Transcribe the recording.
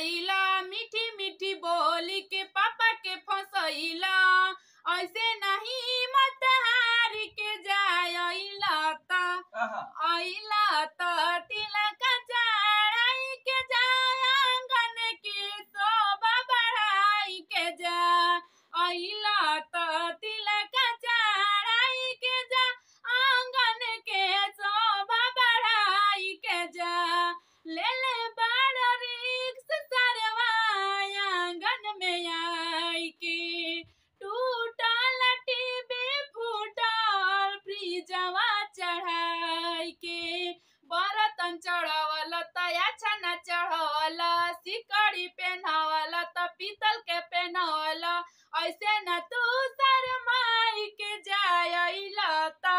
फसैला मीठी मीठी बोली के पापा के फसैला ऐसे नहीं मत हार के जाय अइला त तिलक चढ़ाई के जाय आंगन की शोभा बढ़ाई के जा अइला त तिलक चढ़ाई के जा आंगन के शोभा बढ़ाई के जा ले ले बड़ रिक्स सरवा आंगन में आई के टूटल टीवी फूटल फ्रिजवा चढ़ाई के बर्तन चढ़ावल त अच्छा चढ़ावल सिकड़ी पहनावल त पीतल के पहनावल ऐसे न तू शरमाई के जाय अइला त